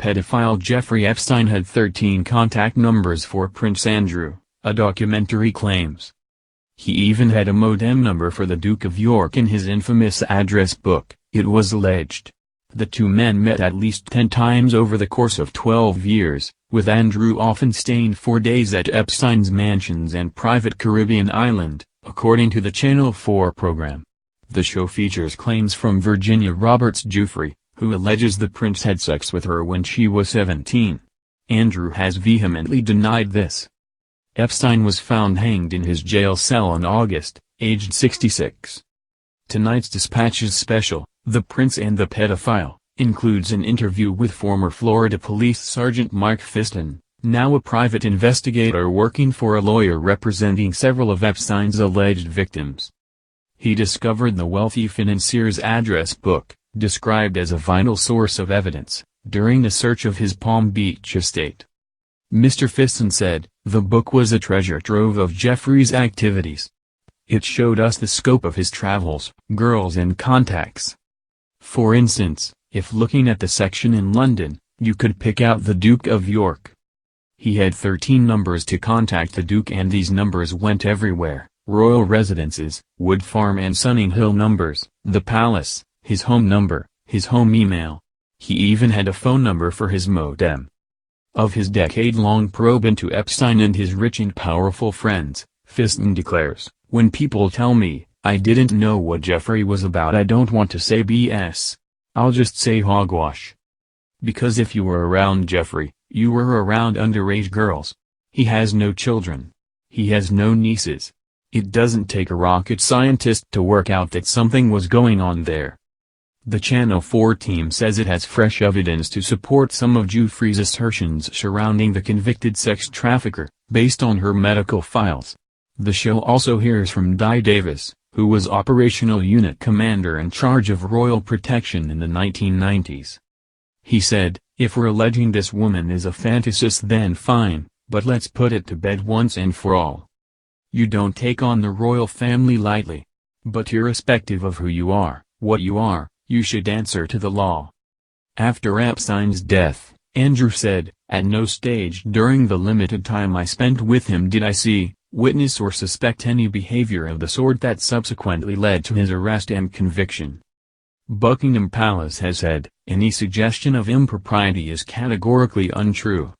pedophile Jeffrey Epstein had 13 contact numbers for Prince Andrew, a documentary claims. He even had a modem number for the Duke of York in his infamous address book, it was alleged. The two men met at least 10 times over the course of 12 years, with Andrew often staying 4 days at Epstein's mansions and private Caribbean island, according to the Channel 4 program. The show features claims from Virginia Roberts Giuffre, who alleges the prince had sex with her when she was 17. Andrew has vehemently denied this. Epstein was found hanged in his jail cell in August, aged 66. Tonight's Dispatches special, The Prince and the Pedophile, includes an interview with former Florida Police Sergeant Mike Fiston, now a private investigator working for a lawyer representing several of Epstein's alleged victims. He discovered the wealthy financier's address book, described as a vital source of evidence, during the search of his Palm Beach estate. Mr. Fiston said, "The book was a treasure trove of Jeffrey's activities. It showed us the scope of his travels, girls and contacts. For instance, if looking at the section in London, you could pick out the Duke of York. He had 13 numbers to contact the Duke, and these numbers went everywhere: royal residences, Wood Farm and Sunning Hill numbers, the palace, his home number, his home email. He even had a phone number for his modem." Of his decade-long probe into Epstein and his rich and powerful friends, Fiston declares, "When people tell me, I didn't know what Jeffrey was about, I don't want to say BS. I'll just say hogwash. Because if you were around Jeffrey, you were around underage girls. He has no children. He has no nieces. It doesn't take a rocket scientist to work out that something was going on there." The Channel 4 team says it has fresh evidence to support some of Giuffre's assertions surrounding the convicted sex trafficker, based on her medical files. The show also hears from Di Davis, who was operational unit commander in charge of royal protection in the 1990s. He said, "If we're alleging this woman is a fantasist, then fine, but let's put it to bed once and for all. You don't take on the royal family lightly. But irrespective of who you are, what you are, you should answer to the law." After Epstein's death, Andrew said, "At no stage during the limited time I spent with him did I see, witness or suspect any behavior of the sort that subsequently led to his arrest and conviction." Buckingham Palace has said, "Any suggestion of impropriety is categorically untrue."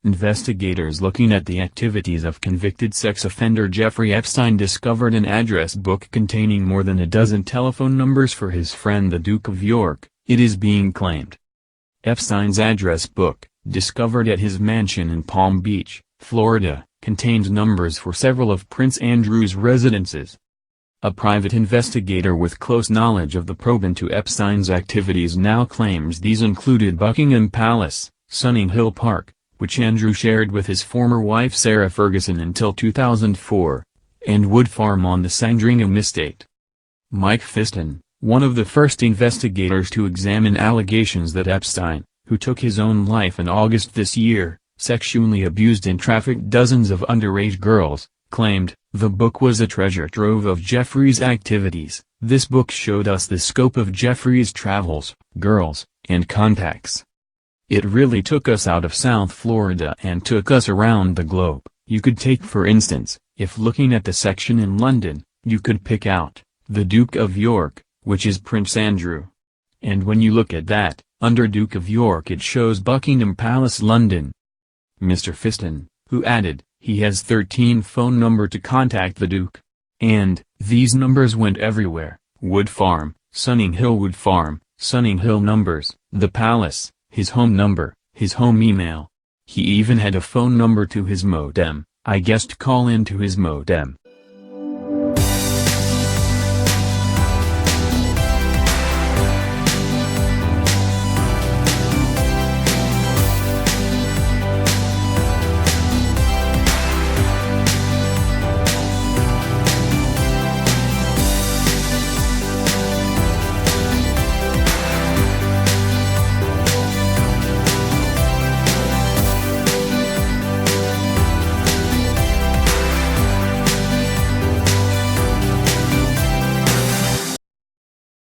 Investigators looking at the activities of convicted sex offender Jeffrey Epstein discovered an address book containing more than a dozen telephone numbers for his friend the Duke of York, it is being claimed. Epstein's address book, discovered at his mansion in Palm Beach, Florida, contains numbers for several of Prince Andrew's residences. A private investigator with close knowledge of the probe into Epstein's activities now claims these included Buckingham Palace, Sunning Hill Park, which Andrew shared with his former wife Sarah Ferguson until 2004, and Wood Farm on the Sandringham estate. Mike Fiston, one of the first investigators to examine allegations that Epstein, who took his own life in August this year, sexually abused and trafficked dozens of underage girls, claimed, "The book was a treasure trove of Jeffrey's activities. This book showed us the scope of Jeffrey's travels, girls, and contacts. It really took us out of South Florida and took us around the globe. You could take for instance, if looking at the section in London, you could pick out, the Duke of York, which is Prince Andrew. And when you look at that, under Duke of York it shows Buckingham Palace London." Mr. Fiston, who added, he has 13 phone number to contact the Duke. And, these numbers went everywhere: Wood Farm, Sunning Hill Wood Farm, Sunning Hill numbers, the palace, his home number, his home email. He even had a phone number to his modem. I guessed call into his modem.